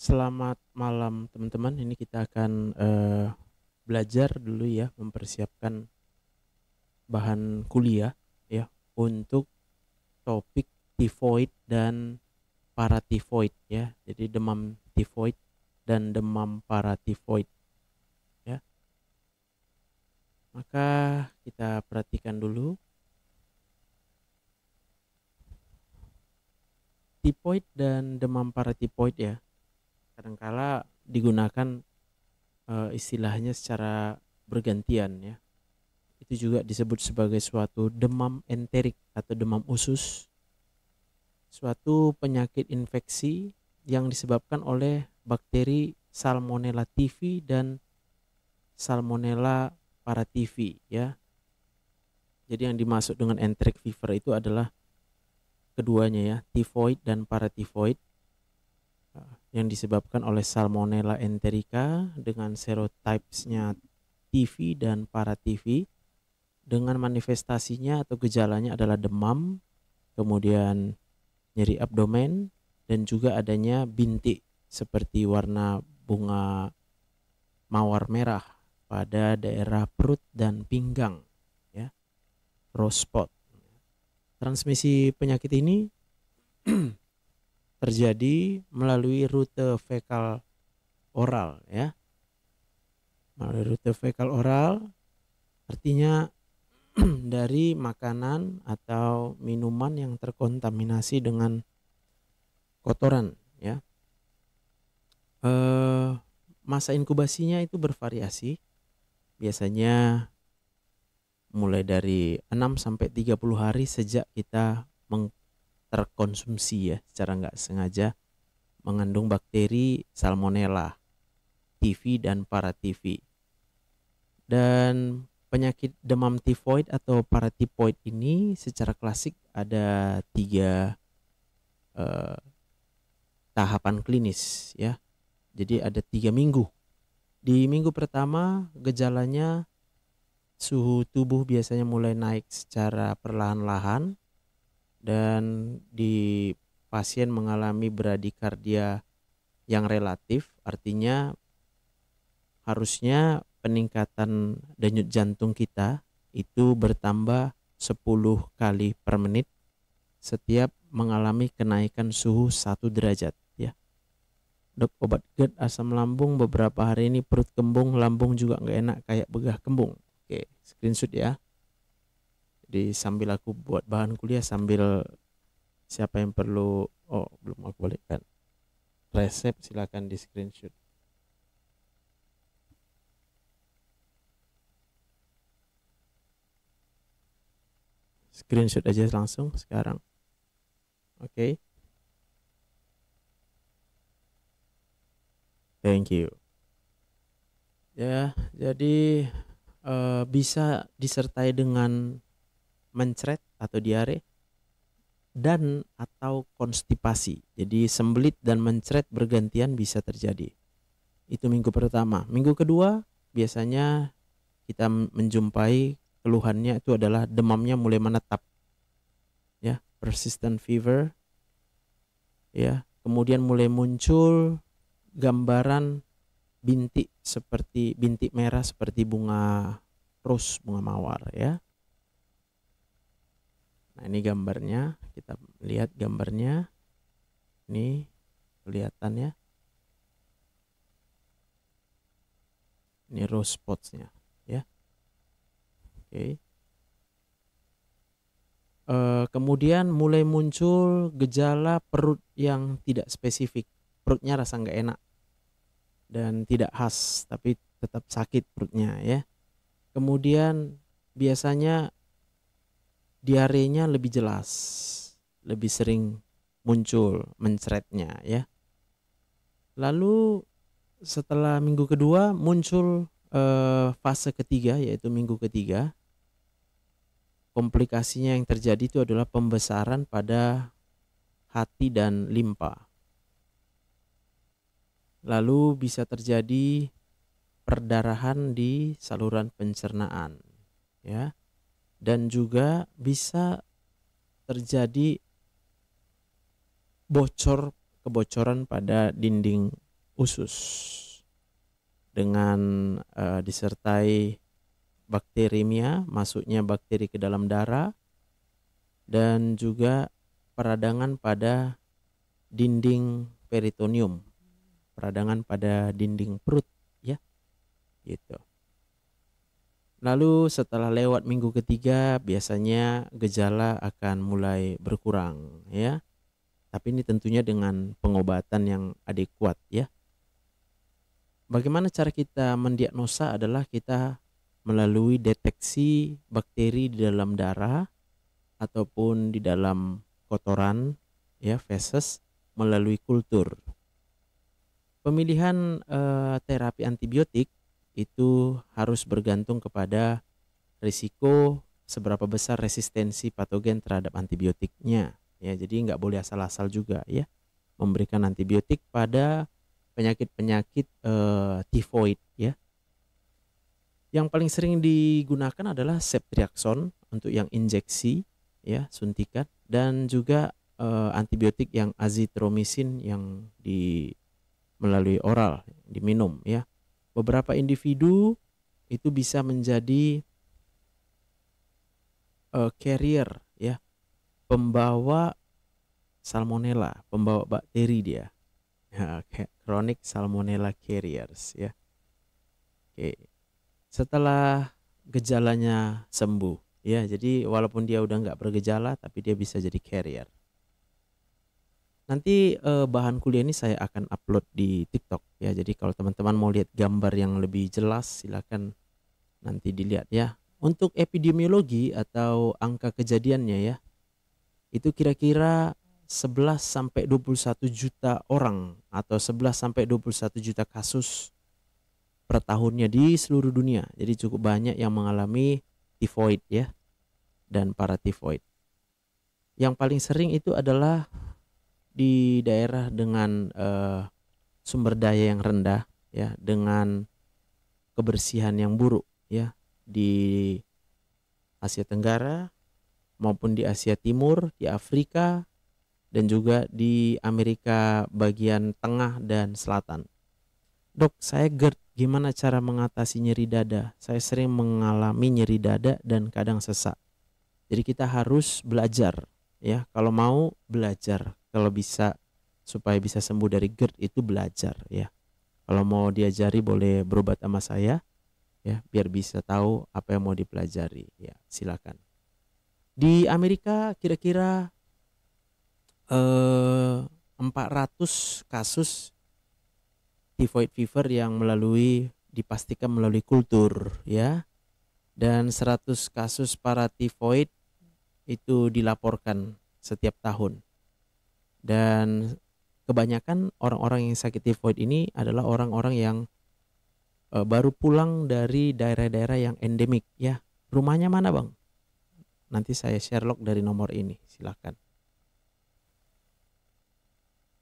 Selamat malam teman-teman. Ini kita akan belajar dulu ya, mempersiapkan bahan kuliah ya untuk topik tifoid dan paratifoid ya. Jadi demam tifoid dan demam paratifoid ya. Maka kita perhatikan dulu tifoid dan demam paratifoid ya. Kadangkala digunakan istilahnya secara bergantian ya. Itu juga disebut sebagai suatu demam enterik atau demam usus, suatu penyakit infeksi yang disebabkan oleh bakteri Salmonella typhi dan Salmonella paratyphi ya. Jadi yang dimaksud dengan enteric fever itu adalah keduanya ya, typhoid dan paratifoid, yang disebabkan oleh Salmonella enterica dengan serotypesnya typhi dan paratyphi, dengan manifestasinya atau gejalanya adalah demam, kemudian nyeri abdomen, dan juga adanya bintik seperti warna bunga mawar merah pada daerah perut dan pinggang ya, rose spot. Transmisi penyakit ini terjadi melalui rute fekal oral ya. Melalui rute fekal oral artinya dari makanan atau minuman yang terkontaminasi dengan kotoran ya. Masa inkubasinya itu bervariasi. Biasanya mulai dari 6 sampai 30 hari sejak kita terkonsumsi ya secara nggak sengaja mengandung bakteri Salmonella typhi dan paratyphi. Dan penyakit demam tifoid atau paratifoid ini secara klasik ada 3 tahapan klinis ya. Jadi ada 3 minggu. Di minggu pertama gejalanya suhu tubuh biasanya mulai naik secara perlahan-lahan dan di pasien mengalami bradikardia yang relatif, artinya harusnya peningkatan denyut jantung kita itu bertambah 10 kali per menit setiap mengalami kenaikan suhu 1 derajat ya. Dok, obat GERD, asam lambung, beberapa hari ini perut kembung, lambung juga nggak enak kayak begah kembung. Oke, screenshot ya. Jadi sambil aku buat bahan kuliah, sambil siapa yang perlu, oh belum aku balikkan resep, silakan di screenshot. Screenshot aja langsung sekarang. Oke. Thank you. Ya, jadi bisa disertai dengan mencret atau diare dan atau konstipasi. Jadi sembelit dan mencret bergantian bisa terjadi. Itu minggu pertama. Minggu kedua biasanya kita menjumpai keluhannya itu adalah demamnya mulai menetap. Ya, persistent fever. Ya, kemudian mulai muncul gambaran bintik seperti bintik merah seperti bunga rose, bunga mawar ya. Nah, ini gambarnya, kita lihat gambarnya. Ini kelihatan ya. Ini rose spots-nya ya. Oke. Kemudian mulai muncul gejala perut yang tidak spesifik. Perutnya rasa nggak enak dan tidak khas, tapi tetap sakit perutnya ya. Kemudian biasanya diarenya lebih jelas, lebih sering muncul mencretnya ya. Lalu setelah minggu kedua muncul fase ketiga, yaitu minggu ketiga. Komplikasinya yang terjadi itu adalah pembesaran pada hati dan limpa. Lalu bisa terjadi perdarahan di saluran pencernaan ya. Dan juga bisa terjadi kebocoran pada dinding usus dengan disertai bakteremia, masuknya bakteri ke dalam darah, dan juga peradangan pada dinding peritoneum, peradangan pada dinding perut, ya, gitu. Lalu setelah lewat minggu ketiga biasanya gejala akan mulai berkurang, ya. Tapi ini tentunya dengan pengobatan yang adekuat, ya. Bagaimana cara kita mendiagnosa adalah kita melalui deteksi bakteri di dalam darah ataupun di dalam kotoran, ya, feses, melalui kultur. Pemilihan terapi antibiotik itu harus bergantung kepada risiko seberapa besar resistensi patogen terhadap antibiotiknya, ya. Jadi nggak boleh asal-asal juga, ya, memberikan antibiotik pada penyakit-penyakit tifoid, ya. Yang paling sering digunakan adalah ceftriaxone untuk yang injeksi, ya, suntikan, dan juga antibiotik yang azitromisin yang melalui oral, diminum, ya. Beberapa individu itu bisa menjadi carrier, ya, pembawa salmonella, pembawa bakteri dia. Chronic salmonella carriers, ya. Oke. Setelah gejalanya sembuh, ya, jadi walaupun dia udah nggak bergejala tapi dia bisa jadi carrier. Nanti bahan kuliah ini saya akan upload di TikTok, ya. Jadi kalau teman-teman mau lihat gambar yang lebih jelas silakan nanti dilihat, ya. Untuk epidemiologi atau angka kejadiannya, ya, itu kira-kira 11 sampai 21 juta orang atau 11 sampai 21 juta kasus per tahunnya di seluruh dunia. Jadi cukup banyak yang mengalami tifoid, ya, dan paratifoid. Yang paling sering itu adalah di daerah dengan sumber daya yang rendah, ya, dengan kebersihan yang buruk, ya, di Asia Tenggara maupun di Asia Timur, di Afrika, dan juga di Amerika bagian tengah dan selatan. Dok, saya GERD, gimana cara mengatasi nyeri dada? Saya sering mengalami nyeri dada dan kadang sesak. Jadi kita harus belajar, ya. Kalau mau belajar, kalau bisa supaya bisa sembuh dari GERD itu belajar, ya. Kalau mau diajari boleh berobat sama saya, ya, biar bisa tahu apa yang mau dipelajari, ya. Silakan. Di Amerika kira-kira 400 kasus typhoid fever yang dipastikan melalui kultur, ya, dan 100 kasus paratifoid itu dilaporkan setiap tahun. Dan kebanyakan orang-orang yang sakit tifoid ini adalah orang-orang yang baru pulang dari daerah-daerah yang endemik, ya. Rumahnya mana, Bang? Nanti saya share log dari nomor ini, silakan.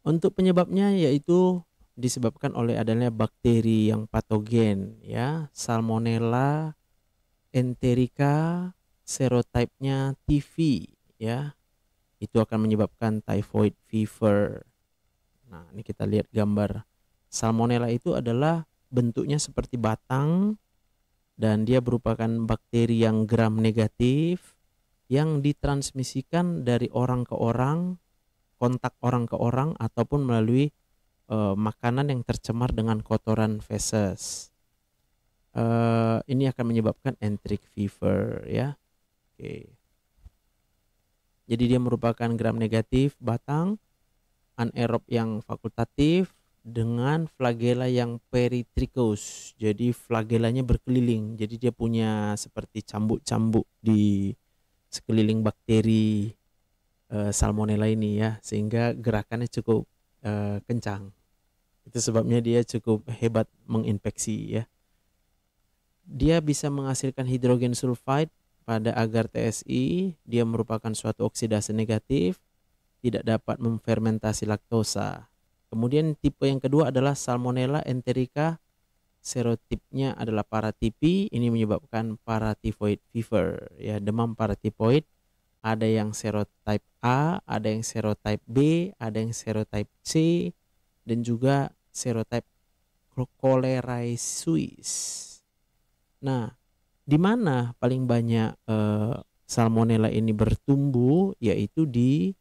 Untuk penyebabnya yaitu disebabkan oleh adanya bakteri yang patogen, ya, Salmonella enterica serotype-nya TV, ya. Itu akan menyebabkan typhoid fever. Nah, ini kita lihat gambar. Salmonella itu adalah bentuknya seperti batang dan dia merupakan bakteri yang gram negatif yang ditransmisikan dari orang ke orang, kontak orang ke orang, ataupun melalui makanan yang tercemar dengan kotoran feses. Ini akan menyebabkan enteric fever, ya. Oke. Jadi dia merupakan gram negatif batang, anaerob yang fakultatif dengan flagela yang peritrichous. Jadi flagelanya berkeliling. Jadi dia punya seperti cambuk-cambuk di sekeliling bakteri Salmonella ini, ya, sehingga gerakannya cukup kencang. Itu sebabnya dia cukup hebat menginfeksi, ya. Dia bisa menghasilkan hidrogen sulfide pada agar TSI. Dia merupakan suatu oksidasi negatif, tidak dapat memfermentasi laktosa. Kemudian tipe yang kedua adalah Salmonella enterica, serotipnya adalah paratipi. Ini menyebabkan paratifoid fever, ya, demam paratifoid. Ada yang serotype A, ada yang serotype B, ada yang serotype C, dan juga serotype choleraesus. Nah, di mana paling banyak salmonella ini bertumbuh, yaitu di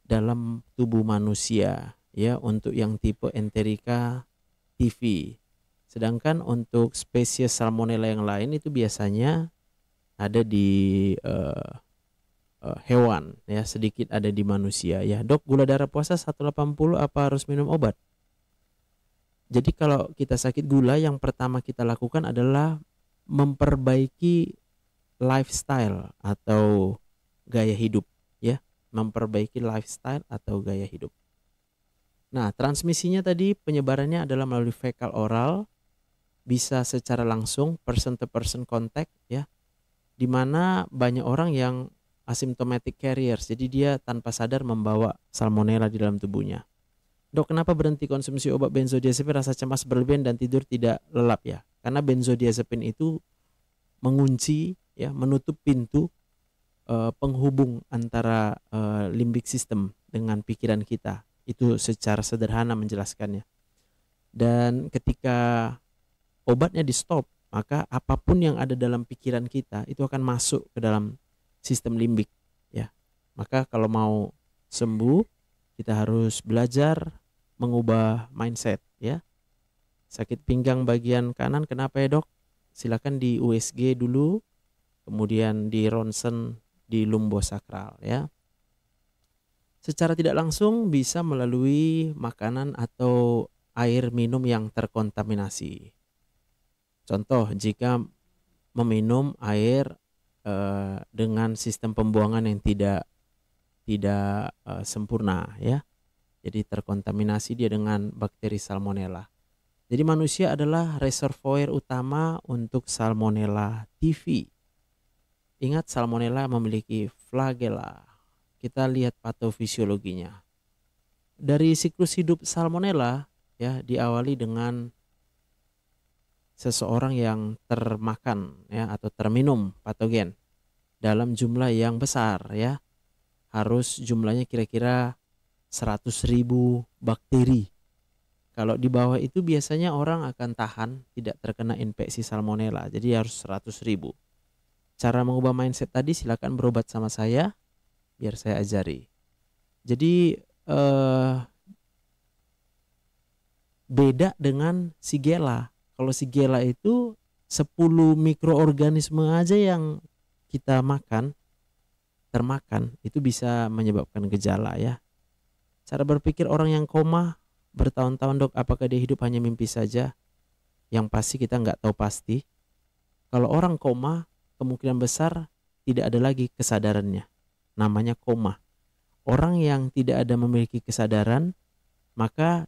dalam tubuh manusia, ya, untuk yang tipe Enterica TV. Sedangkan untuk spesies salmonella yang lain itu biasanya ada di hewan, ya, sedikit ada di manusia. Ya, Dok, gula darah puasa 180 apa harus minum obat? Jadi kalau kita sakit gula, yang pertama kita lakukan adalah memperbaiki lifestyle atau gaya hidup, ya, memperbaiki lifestyle atau gaya hidup. Nah, transmisinya tadi penyebarannya adalah melalui fekal oral, bisa secara langsung person to person contact, ya, di mana banyak orang yang asymptomatic carriers, jadi dia tanpa sadar membawa salmonella di dalam tubuhnya. Dok, kenapa berhenti konsumsi obat benzodiazepin, rasa cemas berlebihan dan tidur tidak lelap? Ya, karena benzodiazepin itu mengunci, ya, menutup pintu penghubung antara limbic system dengan pikiran kita. Itu secara sederhana menjelaskannya. Dan ketika obatnya di stop, maka apapun yang ada dalam pikiran kita itu akan masuk ke dalam sistem limbik, ya. Maka kalau mau sembuh, kita harus belajar mengubah mindset, ya. Sakit pinggang bagian kanan, kenapa ya, Dok? Silakan di USG dulu, kemudian di ronsen di lumbosakral, ya. Secara tidak langsung bisa melalui makanan atau air minum yang terkontaminasi. Contoh, jika meminum air dengan sistem pembuangan yang tidak sempurna, ya. Jadi terkontaminasi dia dengan bakteri salmonella. Jadi manusia adalah reservoir utama untuk salmonella TV. Ingat, salmonella memiliki flagella. Kita lihat patofisiologinya. Dari siklus hidup salmonella, ya, diawali dengan seseorang yang termakan, ya, atau terminum patogen dalam jumlah yang besar, ya. Harus jumlahnya kira-kira 100.000 bakteri. Kalau di bawah itu biasanya orang akan tahan tidak terkena infeksi salmonella. Jadi harus 100.000. Cara mengubah mindset tadi silakan berobat sama saya biar saya ajari. Jadi beda dengan Shigella. Kalau Shigella itu 10 mikroorganisme aja yang kita termakan itu bisa menyebabkan gejala, ya. Cara berpikir orang yang koma bertahun-tahun, Dok, apakah dia hidup hanya mimpi saja? Yang pasti kita nggak tahu pasti. Kalau orang koma, kemungkinan besar tidak ada lagi kesadarannya. Namanya koma. Orang yang tidak ada memiliki kesadaran, maka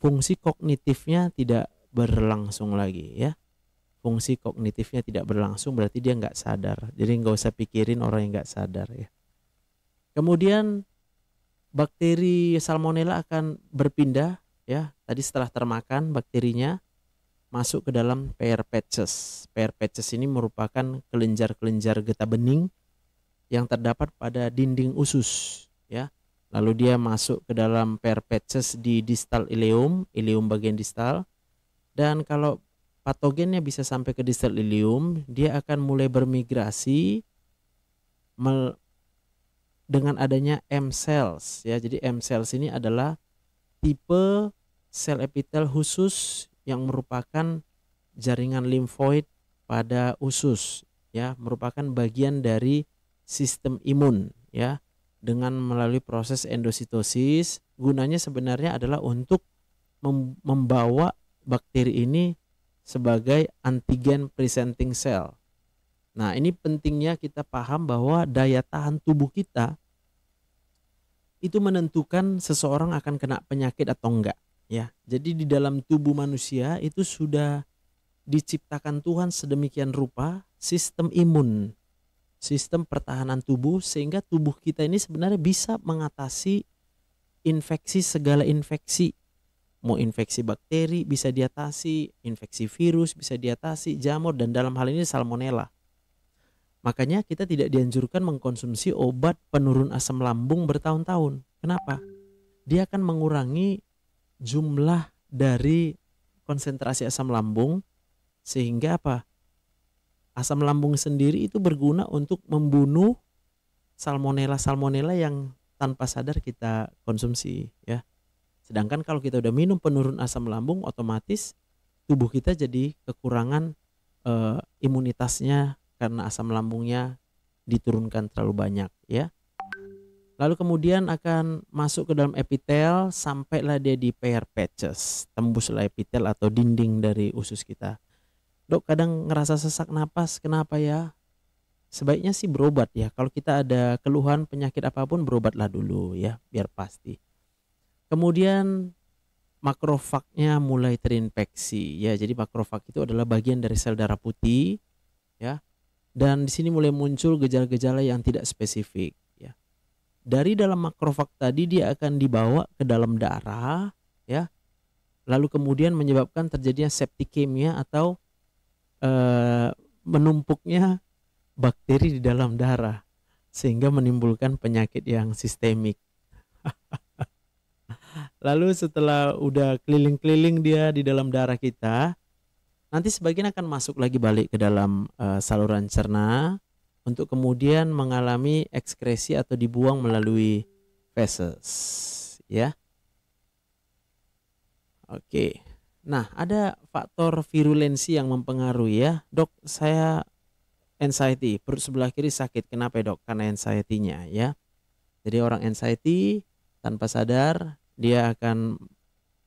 fungsi kognitifnya tidak berlangsung lagi, ya. Fungsi kognitifnya tidak berlangsung berarti dia nggak sadar. Jadi nggak usah pikirin orang yang nggak sadar, ya. Kemudian bakteri salmonella akan berpindah, ya. Tadi setelah termakan, bakterinya masuk ke dalam pair patches. Pair patches ini merupakan kelenjar-kelenjar getah bening yang terdapat pada dinding usus, ya. Lalu dia masuk ke dalam pair patches di distal ileum bagian distal. Dan kalau patogennya bisa sampai ke distal ileum, dia akan mulai bermigrasi dengan adanya M cells, ya. Jadi M cells ini adalah tipe sel epitel khusus yang merupakan jaringan limfoid pada usus, ya, merupakan bagian dari sistem imun, ya. Dengan melalui proses endositosis, gunanya sebenarnya adalah untuk membawa bakteri ini sebagai antigen presenting cell. Nah, ini pentingnya kita paham bahwa daya tahan tubuh kita itu menentukan seseorang akan kena penyakit atau enggak, ya. Jadi di dalam tubuh manusia itu sudah diciptakan Tuhan sedemikian rupa sistem imun, sistem pertahanan tubuh, sehingga tubuh kita ini sebenarnya bisa mengatasi infeksi, segala infeksi. Mau infeksi bakteri bisa diatasi, infeksi virus bisa diatasi, jamur, dan dalam hal ini salmonella. Makanya kita tidak dianjurkan mengkonsumsi obat penurun asam lambung bertahun-tahun. Kenapa? Dia akan mengurangi jumlah dari konsentrasi asam lambung, sehingga apa? Asam lambung sendiri itu berguna untuk membunuh salmonella-salmonella yang tanpa sadar kita konsumsi ya. Sedangkan kalau kita udah minum penurun asam lambung, otomatis tubuh kita jadi kekurangan imunitasnya karena asam lambungnya diturunkan terlalu banyak ya. Lalu kemudian akan masuk ke dalam epitel, sampailah dia di pair patches, tembuslah epitel atau dinding dari usus kita. Dok, kadang ngerasa sesak napas, kenapa ya? Sebaiknya sih berobat ya. Kalau kita ada keluhan penyakit apapun, berobatlah dulu ya, biar pasti. Kemudian makrofagnya mulai terinfeksi ya. Jadi makrofag itu adalah bagian dari sel darah putih ya. Dan di sini mulai muncul gejala-gejala yang tidak spesifik ya. Dari dalam makrofag tadi dia akan dibawa ke dalam darah ya. Lalu kemudian menyebabkan terjadinya septikemia atau menumpuknya bakteri di dalam darah sehingga menimbulkan penyakit yang sistemik. Lalu setelah udah keliling-keliling dia di dalam darah kita, nanti sebagian akan masuk lagi balik ke dalam saluran cerna untuk kemudian mengalami ekskresi atau dibuang melalui feses ya. Oke. Nah, ada faktor virulensi yang mempengaruhi ya. Dok, saya anxiety, perut sebelah kiri sakit. Kenapa ya, Dok? Karena anxiety-nya ya. Jadi orang anxiety tanpa sadar dia akan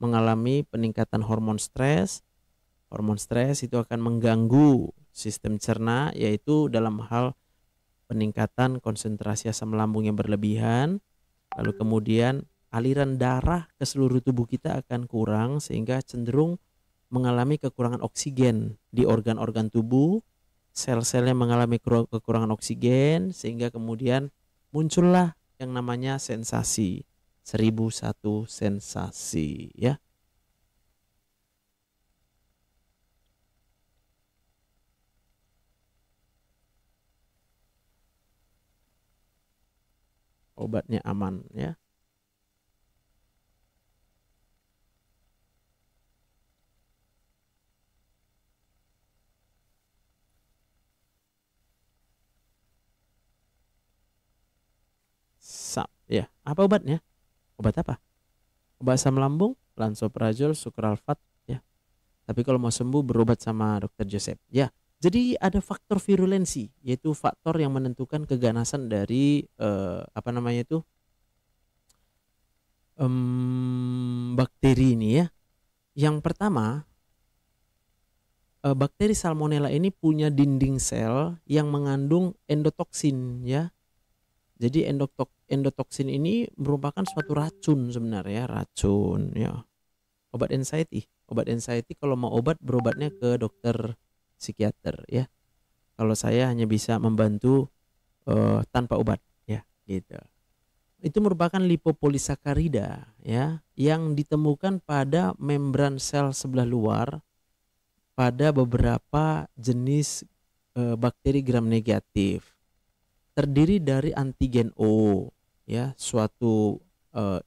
mengalami peningkatan hormon stres. Hormon stres itu akan mengganggu sistem cerna, yaitu dalam hal peningkatan konsentrasi asam lambung yang berlebihan. Lalu kemudian aliran darah ke seluruh tubuh kita akan kurang sehingga cenderung mengalami kekurangan oksigen di organ-organ tubuh. Sel-selnya mengalami kekurangan oksigen sehingga kemudian muncullah yang namanya sensasi, 1001 sensasi ya. Obatnya aman ya. Ya, apa obatnya? Obat apa? Obat asam lambung, lansoprazol, sukralfat ya. Tapi kalau mau sembuh berobat sama dokter Joseph. Ya, jadi ada faktor virulensi, yaitu faktor yang menentukan keganasan dari apa namanya itu bakteri ini ya. Yang pertama, bakteri salmonella ini punya dinding sel yang mengandung endotoksin ya. Jadi endotoksin ini merupakan suatu racun sebenarnya, racun ya. Obat anxiety kalau mau obat berobatnya ke dokter psikiater ya. Kalau saya hanya bisa membantu tanpa obat ya, gitu. Itu merupakan lipopolisakarida ya, yang ditemukan pada membran sel sebelah luar pada beberapa jenis bakteri gram negatif. Terdiri dari antigen O ya, suatu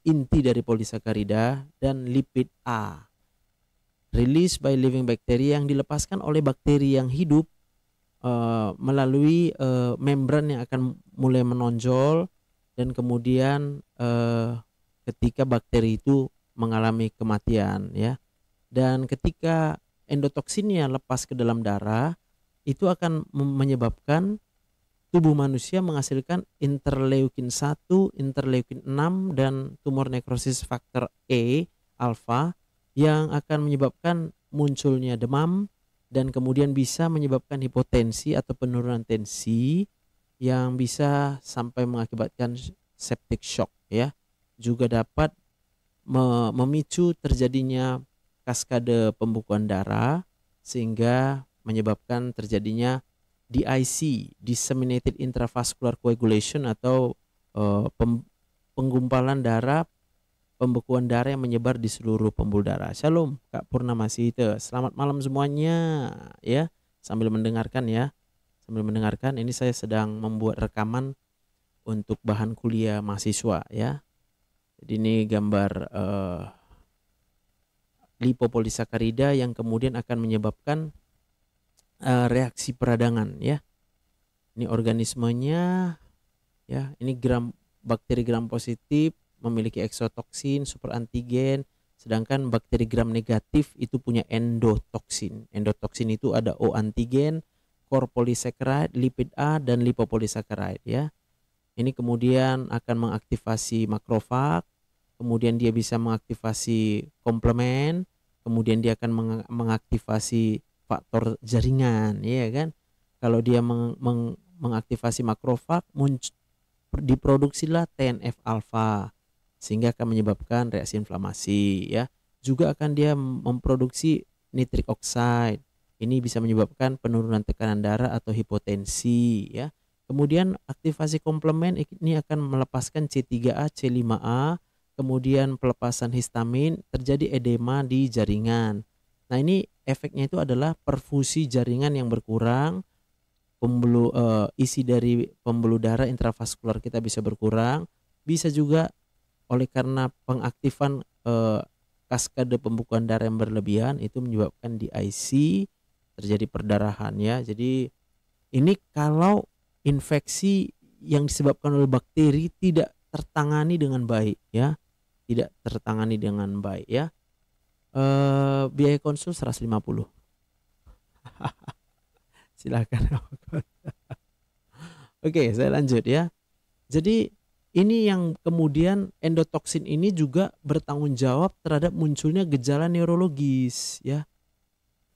inti dari polisakarida, dan lipid A, released by living bacteria, yang dilepaskan oleh bakteri yang hidup melalui membran yang akan mulai menonjol, dan kemudian ketika bakteri itu mengalami kematian ya. Dan ketika endotoksinnya lepas ke dalam darah, itu akan menyebabkan tubuh manusia menghasilkan interleukin 1, interleukin 6, dan tumor nekrosis faktor E alfa yang akan menyebabkan munculnya demam dan kemudian bisa menyebabkan hipotensi atau penurunan tensi yang bisa sampai mengakibatkan septic shock ya. Juga dapat memicu terjadinya kaskade pembekuan darah sehingga menyebabkan terjadinya DIC, disseminated intravascular coagulation, atau penggumpalan darah, pembekuan darah yang menyebar di seluruh pembuluh darah. Shalom Kak Purnamasita, selamat malam semuanya ya. Sambil mendengarkan ya, sambil mendengarkan, ini saya sedang membuat rekaman untuk bahan kuliah mahasiswa ya. Jadi ini gambar lipopolisakarida yang kemudian akan menyebabkan reaksi peradangan ya. Ini organismenya ya, ini bakteri gram positif memiliki eksotoksin, super antigen, sedangkan bakteri gram negatif itu punya endotoksin. Endotoksin itu ada O antigen, core polysaccharide, lipid A dan lipopolysaccharide ya. Ini kemudian akan mengaktifasi makrofag, kemudian dia bisa mengaktifasi komplement, kemudian dia akan mengaktifasi faktor jaringan, ya kan? Kalau dia mengaktifasi makrofag, diproduksilah TNF alfa sehingga akan menyebabkan reaksi inflamasi ya. Juga akan dia memproduksi nitric oxide. Ini bisa menyebabkan penurunan tekanan darah atau hipotensi ya. Kemudian aktivasi komplement ini akan melepaskan C3A, C5A, kemudian pelepasan histamin, terjadi edema di jaringan. Nah, ini efeknya itu adalah perfusi jaringan yang berkurang, isi dari pembuluh darah intravaskular kita bisa berkurang, bisa juga oleh karena pengaktifan kaskade pembukaan darah yang berlebihan itu menyebabkan DIC, terjadi perdarahan ya. Jadi ini kalau infeksi yang disebabkan oleh bakteri tidak tertangani dengan baik ya, tidak tertangani dengan baik ya. Biaya konsul 150. Silakan. Oke, saya lanjut ya. Jadi ini yang kemudian endotoksin ini juga bertanggung jawab terhadap munculnya gejala neurologis ya.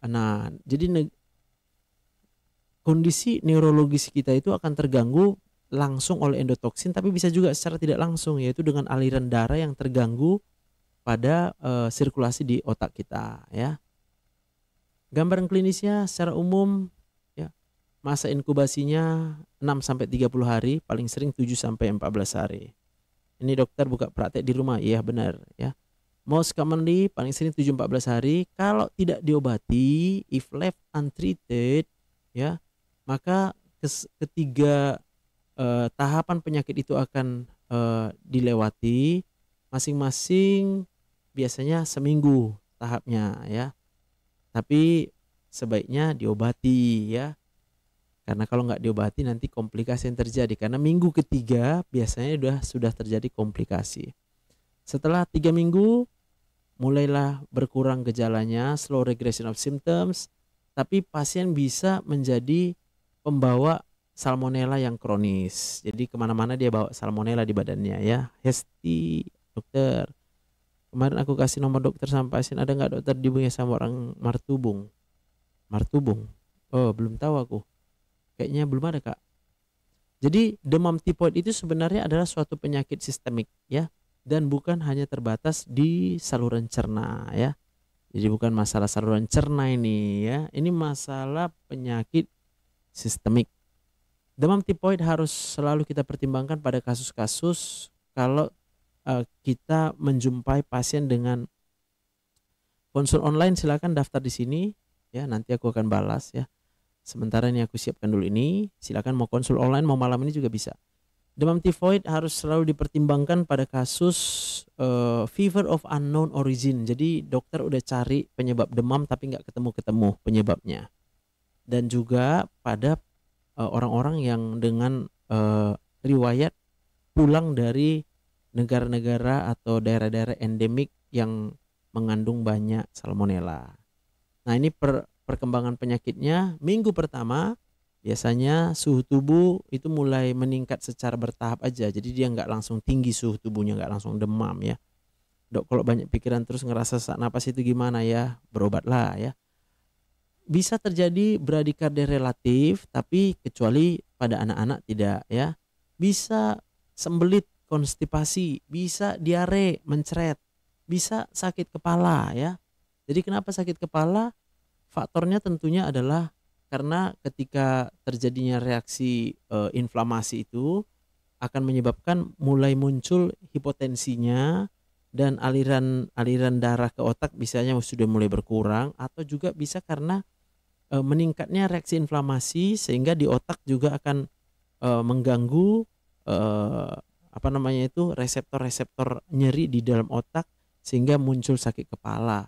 Nah, jadi kondisi neurologis kita itu akan terganggu langsung oleh endotoksin, tapi bisa juga secara tidak langsung, yaitu dengan aliran darah yang terganggu pada sirkulasi di otak kita ya. Gambaran klinisnya secara umum ya, masa inkubasinya 6-30 hari, paling sering 7-14 hari. Ini dokter buka praktek di rumah, iya benar ya. Most commonly paling sering 7-14 hari. Kalau tidak diobati, if left untreated ya, maka ketiga tahapan penyakit itu akan dilewati masing-masing biasanya seminggu tahapnya ya. Tapi sebaiknya diobati ya. Karena kalau nggak diobati nanti komplikasi yang terjadi. Karena minggu ketiga biasanya sudah terjadi komplikasi. Setelah 3 minggu mulailah berkurang gejalanya, slow regression of symptoms. Tapi pasien bisa menjadi pembawa salmonella yang kronis. Jadi kemana-mana dia bawa salmonella di badannya ya. Hesti dokter, kemarin aku kasih nomor dokter sama pasien, ada nggak dokter dihubungi sama orang Martubung? Martubung? Oh belum tahu aku. Kayaknya belum ada kak. Jadi demam tipoid itu sebenarnya adalah suatu penyakit sistemik ya. Dan bukan hanya terbatas di saluran cerna ya. Jadi bukan masalah saluran cerna ini ya. Ini masalah penyakit sistemik. Demam tipoid harus selalu kita pertimbangkan pada kasus-kasus kalau kita menjumpai pasien dengan konsul online. Silakan daftar di sini ya, nanti aku akan balas ya. Sementara ini aku siapkan dulu ini. Silakan mau konsul online, mau malam ini juga bisa. Demam tifoid harus selalu dipertimbangkan pada kasus fever of unknown origin. Jadi dokter udah cari penyebab demam tapi nggak ketemu penyebabnya. Dan juga pada orang-orang yang dengan riwayat pulang dari negara-negara atau daerah-daerah endemik yang mengandung banyak salmonella. Nah, ini perkembangan penyakitnya. Minggu pertama biasanya suhu tubuh itu mulai meningkat secara bertahap aja. Jadi dia nggak langsung tinggi suhu tubuhnya, nggak langsung demam ya. Dok, kalau banyak pikiran terus ngerasa sesak napas itu gimana ya? Berobatlah ya. Bisa terjadi bradikardia relatif, tapi kecuali pada anak-anak tidak ya. Bisa sembelit, konstipasi, bisa diare, mencret, bisa sakit kepala ya. Jadi kenapa sakit kepala? Faktornya tentunya adalah karena ketika terjadinya reaksi inflamasi itu akan menyebabkan mulai muncul hipotensinya dan aliran darah ke otak biasanya sudah mulai berkurang, atau juga bisa karena meningkatnya reaksi inflamasi sehingga di otak juga akan mengganggu reseptor-reseptor nyeri di dalam otak sehingga muncul sakit kepala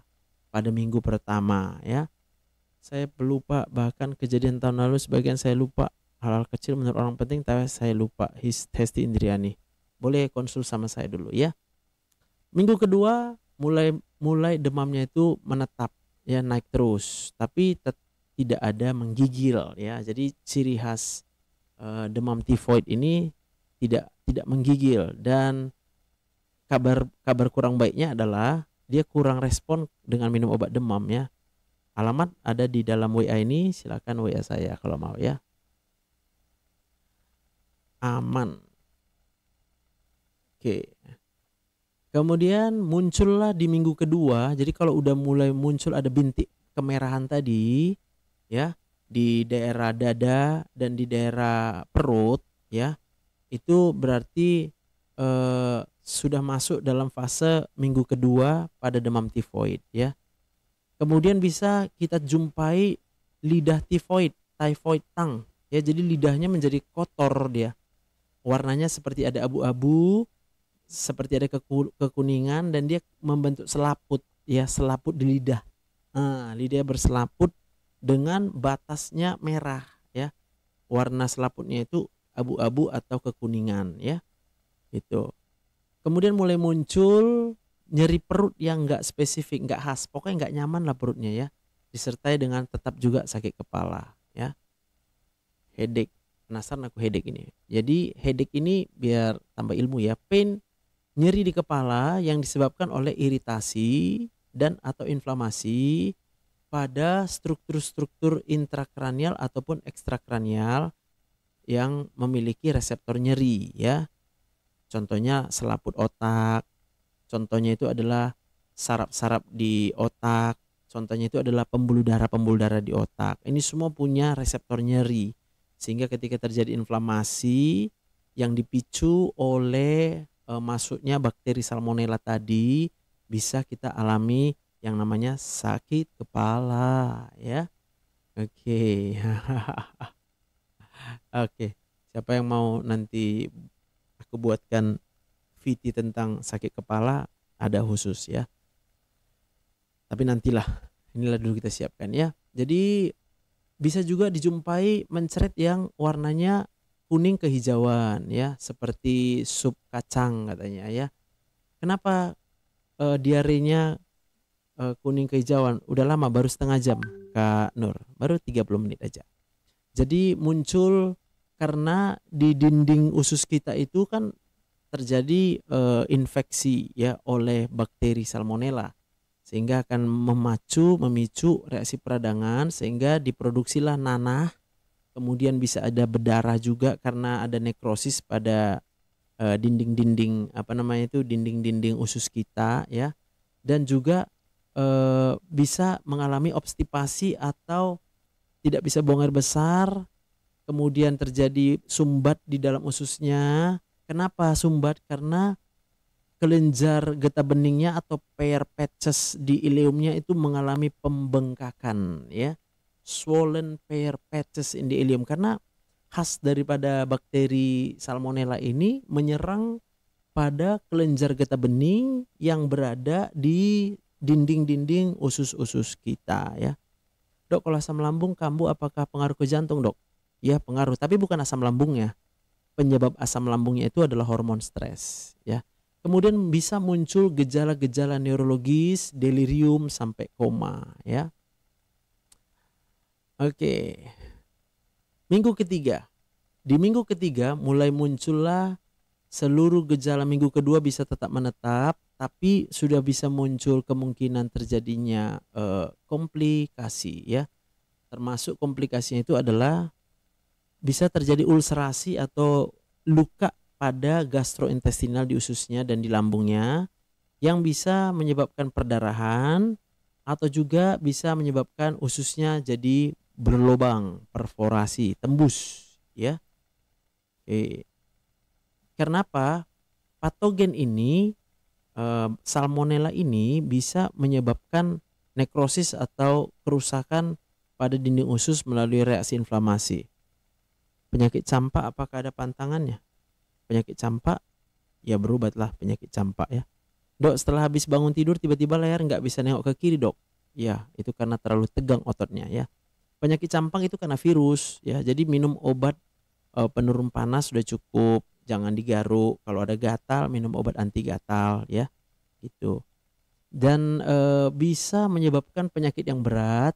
pada minggu pertama ya. Saya pelupa, bahkan kejadian tahun lalu sebagian saya lupa. Hal-hal kecil menurut orang penting tapi saya lupa. Hesti Indriani. Boleh konsul sama saya dulu ya. Minggu kedua mulai demamnya itu menetap ya, naik terus, tapi tidak ada menggigil ya. Jadi ciri khas demam tifoid ini tidak menggigil, dan kabar kurang baiknya adalah dia kurang respon dengan minum obat demam ya. Alamat ada di dalam WA ini, silakan WA saya kalau mau ya. Aman. Oke. Kemudian muncullah di minggu kedua. Jadi kalau udah mulai muncul ada bintik kemerahan tadi ya di daerah dada dan di daerah perut ya, itu berarti sudah masuk dalam fase minggu kedua pada demam tifoid ya. Kemudian bisa kita jumpai lidah tifoid, typhoid tongue ya. Jadi lidahnya menjadi kotor dia. Warnanya seperti ada abu-abu, seperti ada kekuningan, dan dia membentuk selaput ya, selaput di lidah. Lidah berselaput dengan batasnya merah ya. Warna selaputnya itu abu-abu atau kekuningan ya. Itu. Kemudian mulai muncul nyeri perut yang enggak spesifik, enggak khas, pokoknya enggak nyaman lah perutnya ya. Disertai dengan tetap juga sakit kepala ya. Headache. Penasaran aku headache ini. Jadi headache ini biar tambah ilmu ya. Pain, nyeri di kepala yang disebabkan oleh iritasi dan atau inflamasi pada struktur-struktur intrakranial ataupun ekstrakranial yang memiliki reseptor nyeri ya. Contohnya selaput otak, contohnya itu adalah saraf-saraf di otak, contohnya itu adalah pembuluh darah di otak. Ini semua punya reseptor nyeri, sehingga ketika terjadi inflamasi yang dipicu oleh masuknya bakteri salmonella tadi, bisa kita alami yang namanya sakit kepala ya. Oke. Oke. Siapa yang mau nanti aku buatkan VT tentang sakit kepala, ada khusus ya. Tapi nantilah, inilah dulu kita siapkan ya. Jadi bisa juga dijumpai mencret yang warnanya kuning kehijauan ya, seperti sup kacang katanya ya. Kenapa diarenya kuning kehijauan? Udah lama, baru setengah jam Kak Nur, baru 30 menit aja. Jadi muncul karena di dinding usus kita itu kan terjadi infeksi ya oleh bakteri salmonella, sehingga akan memicu reaksi peradangan, sehingga diproduksilah nanah. Kemudian bisa ada berdarah juga karena ada nekrosis pada dinding-dinding dinding-dinding usus kita ya. Dan juga bisa mengalami obstipasi atau tidak bisa buang air besar. Kemudian terjadi sumbat di dalam ususnya. Kenapa sumbat? Karena kelenjar getah beningnya atau Peyer's patches di ileumnya itu mengalami pembengkakan ya. Swollen Peyer's patches in the ileum, karena khas daripada bakteri salmonella ini menyerang pada kelenjar getah bening yang berada di dinding-dinding usus-usus kita ya. Dok, kalau asam lambung kambuh apakah pengaruh ke jantung, Dok? Ya, pengaruh, tapi bukan asam lambungnya. Penyebab asam lambungnya itu adalah hormon stres ya. Kemudian bisa muncul gejala-gejala neurologis, delirium sampai koma ya. Oke. Minggu ketiga. Di minggu ketiga mulai muncullah seluruh gejala. Minggu kedua bisa tetap menetap, tapi sudah bisa muncul kemungkinan terjadinya komplikasi ya. Termasuk komplikasinya itu adalah bisa terjadi ulcerasi atau luka pada gastrointestinal di ususnya dan di lambungnya, yang bisa menyebabkan perdarahan atau juga bisa menyebabkan ususnya jadi berlubang, perforasi, tembus ya. Karena apa? Patogen ini, salmonella ini bisa menyebabkan nekrosis atau kerusakan pada dinding usus melalui reaksi inflamasi. Penyakit campak apakah ada pantangannya? Penyakit campak ya berobatlah penyakit campak ya. Dok, setelah habis bangun tidur tiba-tiba leher nggak bisa nengok ke kiri, Dok. ya itu karena terlalu tegang ototnya ya. Penyakit campang itu karena virus ya. Jadi minum obat penurun panas sudah cukup, jangan digaruk. Kalau ada gatal minum obat anti gatal ya, gitu. Dan bisa menyebabkan penyakit yang berat,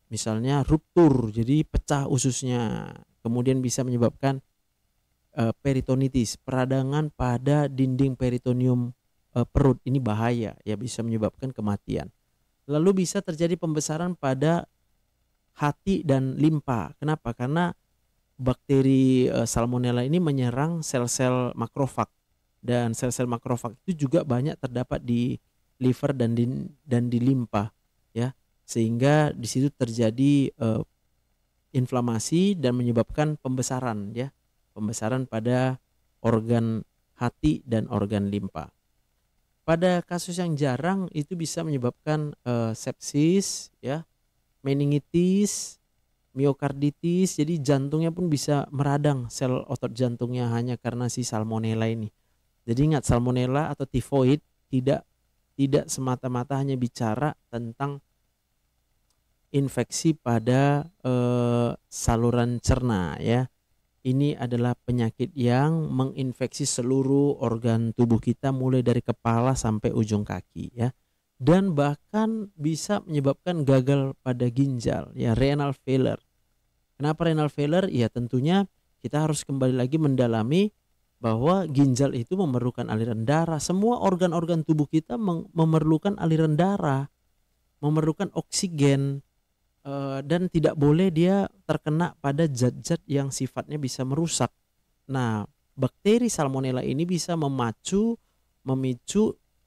misalnya ruptur, jadi pecah ususnya. Kemudian bisa menyebabkan peritonitis, peradangan pada dinding peritoneum perut. Ini bahaya ya, bisa menyebabkan kematian. Lalu bisa terjadi pembesaran pada hati dan limpa. Kenapa? Karena bakteri Salmonella ini menyerang sel-sel makrofag, dan sel-sel makrofag itu juga banyak terdapat di liver dan di limpa ya, sehingga di situ terjadi inflamasi dan menyebabkan pembesaran ya, pembesaran pada organ hati dan organ limpa. Pada kasus yang jarang itu bisa menyebabkan sepsis ya, meningitis, miokarditis, jadi jantungnya pun bisa meradang, sel otot jantungnya, hanya karena si salmonella ini. Jadi ingat, salmonella atau tifoid tidak semata-mata hanya bicara tentang infeksi pada saluran cerna ya. Ini adalah penyakit yang menginfeksi seluruh organ tubuh kita, mulai dari kepala sampai ujung kaki ya. Dan bahkan bisa menyebabkan gagal pada ginjal ya, renal failure. Kenapa renal failure? Ya tentunya kita harus kembali lagi mendalami bahwa ginjal itu memerlukan aliran darah. Semua organ-organ tubuh kita memerlukan aliran darah, memerlukan oksigen, dan tidak boleh dia terkena pada zat-zat yang sifatnya bisa merusak. Nah, bakteri salmonella ini bisa memicu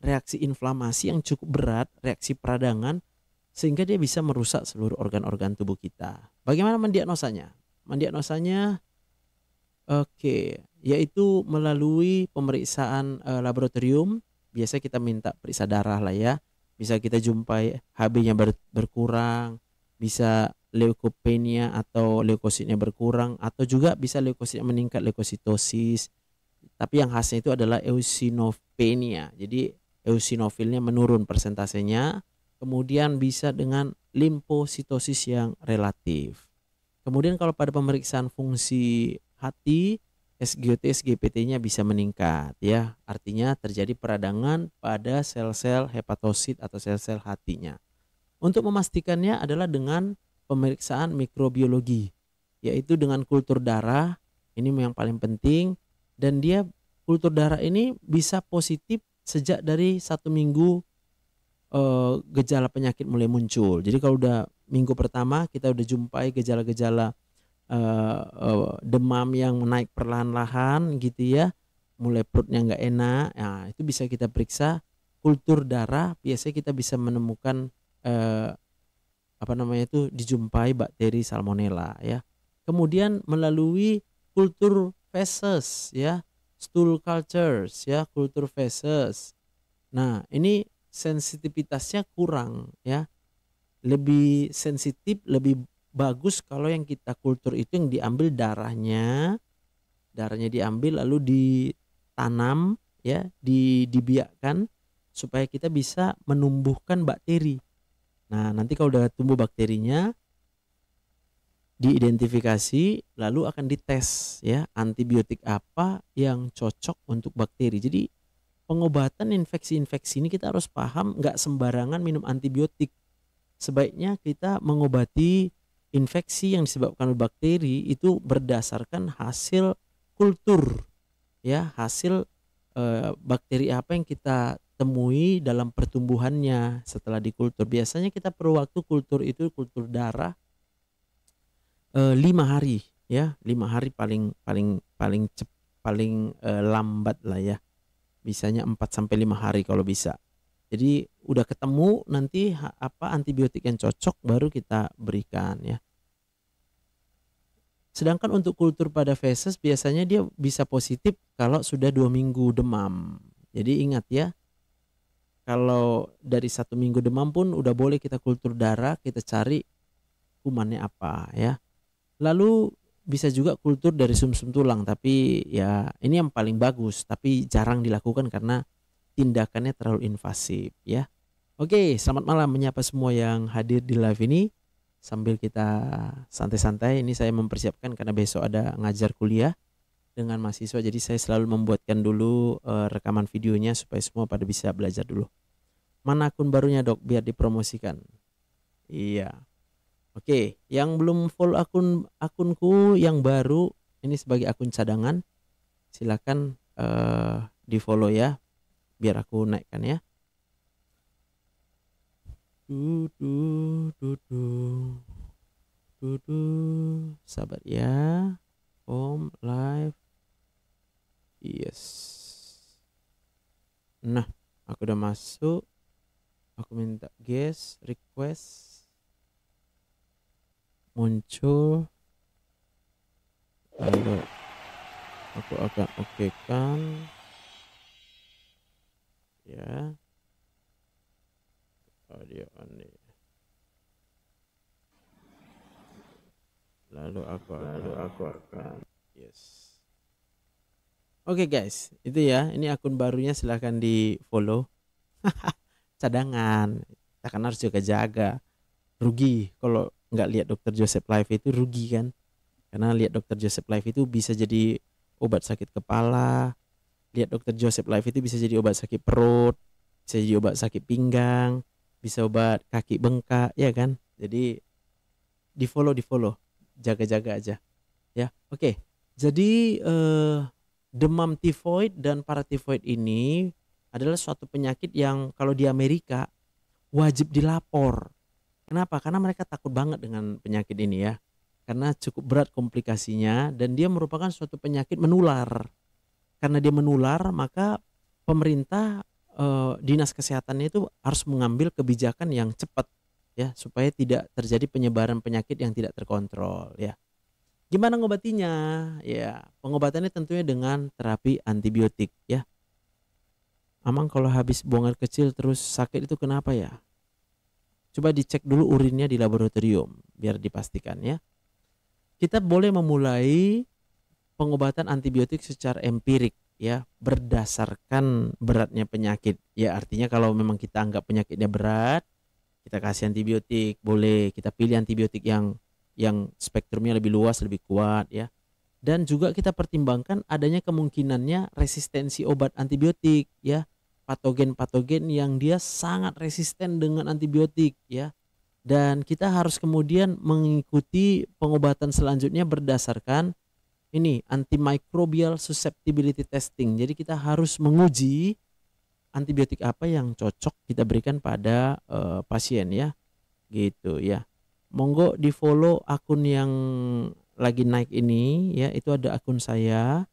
reaksi inflamasi yang cukup berat, reaksi peradangan, sehingga dia bisa merusak seluruh organ-organ tubuh kita. Bagaimana mendiagnosanya? Mendiagnosanya oke, yaitu melalui pemeriksaan laboratorium. Biasa kita minta periksa darah lah ya. Bisa kita jumpai HB-nya berkurang, bisa leukopenia atau leukositnya berkurang, atau juga bisa leukosit meningkat, leukositosis. Tapi yang khasnya itu adalah eosinopenia. Jadi eosinofilnya menurun persentasenya. Kemudian bisa dengan limfositosis yang relatif. Kemudian kalau pada pemeriksaan fungsi hati, SGOT, SGPT-nya bisa meningkat ya. Artinya terjadi peradangan pada sel-sel hepatosit atau sel-sel hatinya. Untuk memastikannya adalah dengan pemeriksaan mikrobiologi, yaitu dengan kultur darah. Ini yang paling penting, dan dia kultur darah ini bisa positif sejak dari 1 minggu gejala penyakit mulai muncul. Jadi kalau udah minggu pertama kita udah jumpai gejala-gejala demam yang naik perlahan-lahan gitu ya, mulai perutnya nggak enak, nah itu bisa kita periksa kultur darah. Biasanya kita bisa menemukan dijumpai bakteri salmonella ya. Kemudian melalui kultur feces ya, stool cultures ya, kultur feces. Nah, ini sensitivitasnya kurang ya. Lebih sensitif, lebih bagus kalau yang kita kultur itu yang diambil darahnya diambil lalu ditanam ya, dibiakkan supaya kita bisa menumbuhkan bakteri. Nah, nanti kalau udah tumbuh bakterinya, diidentifikasi lalu akan dites ya, antibiotik apa yang cocok untuk bakteri. Jadi pengobatan infeksi-infeksi ini kita harus paham, nggak sembarangan minum antibiotik. Sebaiknya kita mengobati infeksi yang disebabkan oleh bakteri itu berdasarkan hasil kultur ya, hasil bakteri apa yang kita temui dalam pertumbuhannya setelah dikultur. Biasanya kita perlu waktu kultur itu, kultur darah 5 hari ya, 5 hari paling lambat lah ya, bisanya 4-5 hari kalau bisa. Jadi udah ketemu nanti apa antibiotik yang cocok baru kita berikan ya. Sedangkan untuk kultur pada feses biasanya dia bisa positif kalau sudah 2 minggu demam. Jadi ingat ya, kalau dari 1 minggu demam pun udah boleh kita kultur darah, kita cari kumannya apa ya. Lalu bisa juga kultur dari sumsum tulang, tapi ya ini yang paling bagus, tapi jarang dilakukan karena tindakannya terlalu invasif ya. Oke, selamat malam menyapa semua yang hadir di live ini. Sambil kita santai-santai, ini saya mempersiapkan karena besok ada ngajar kuliah dengan mahasiswa. Jadi saya selalu membuatkan dulu rekaman videonya supaya semua pada bisa belajar dulu. Mana akun barunya dok biar dipromosikan? Iya. Oke, yang belum follow akunku yang baru ini sebagai akun cadangan, silakan di follow ya, biar aku naikkan ya. Sabar ya. Home live. Yes. Nah, aku udah masuk. Aku minta guest request. Muncul. Lalu aku akan okekan. Ya. Audio on nih. Lalu aku akan yes. Oke guys, itu ya. Ini akun barunya silahkan di follow. Cadangan. Kita kan harus jaga-jaga. Rugi kalau nggak lihat Dokter Joseph Live itu rugi kan. Karena lihat Dokter Joseph Live itu bisa jadi obat sakit kepala. Lihat Dokter Joseph Live itu bisa jadi obat sakit perut. Bisa jadi obat sakit pinggang. Bisa obat kaki bengkak ya kan. Jadi di follow jaga-jaga aja ya. Oke, jadi demam tifoid dan paratifoid ini adalah suatu penyakit yang kalau di Amerika wajib dilapor. Kenapa? Karena mereka takut banget dengan penyakit ini ya, karena cukup berat komplikasinya dan dia merupakan suatu penyakit menular. Karena dia menular, maka pemerintah dinas kesehatannya itu harus mengambil kebijakan yang cepat ya, supaya tidak terjadi penyebaran penyakit yang tidak terkontrol ya. Gimana ngobatinya? Ya, pengobatannya tentunya dengan terapi antibiotik ya. Amang kalau habis buang air kecil terus sakit itu kenapa ya? Coba dicek dulu urinnya di laboratorium biar dipastikan ya. Kita boleh memulai pengobatan antibiotik secara empirik ya, berdasarkan beratnya penyakit. Ya, artinya kalau memang kita anggap penyakitnya berat, kita kasih antibiotik, boleh kita pilih antibiotik yang spektrumnya lebih luas, lebih kuat ya. Dan juga kita pertimbangkan adanya kemungkinannya resistensi obat antibiotik ya. Patogen-patogen yang dia sangat resisten dengan antibiotik ya. Dan kita harus kemudian mengikuti pengobatan selanjutnya berdasarkan ini antimicrobial susceptibility testing. Jadi kita harus menguji antibiotik apa yang cocok kita berikan pada pasien ya. Gitu ya. Monggo di follow akun yang lagi naik ini ya, itu ada akun saya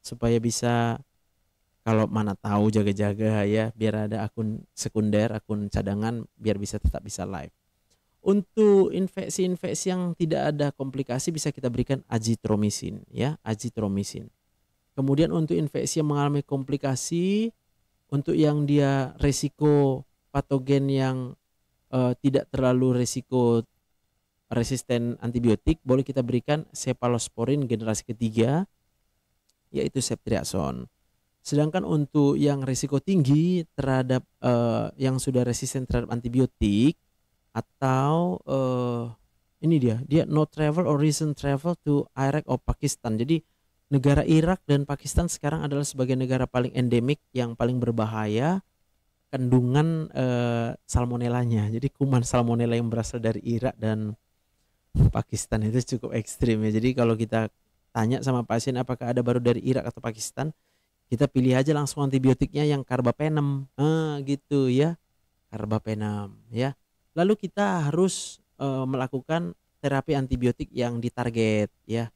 supaya bisa kalau mana tahu jaga-jaga ya, biar ada akun sekunder, akun cadangan biar bisa tetap bisa live. Untuk infeksi-infeksi yang tidak ada komplikasi bisa kita berikan azitromisin ya, azitromisin. Kemudian untuk infeksi yang mengalami komplikasi, untuk yang dia resiko patogen yang tidak terlalu resiko resisten antibiotik, boleh kita berikan cephalosporin generasi ketiga yaitu ceftriaxone. Sedangkan untuk yang risiko tinggi terhadap yang sudah resisten terhadap antibiotik atau ini dia no travel or recent travel to Iraq or Pakistan. Jadi negara Irak dan Pakistan sekarang adalah sebagai negara paling endemik yang paling berbahaya kandungan salmonellanya. Jadi kuman salmonella yang berasal dari Irak dan Pakistan itu cukup ekstrim ya. Jadi kalau kita tanya sama pasien apakah ada baru dari Irak atau Pakistan, kita pilih aja langsung antibiotiknya yang carbapenem. Gitu ya. Carbapenem ya. Lalu kita harus melakukan terapi antibiotik yang ditarget ya.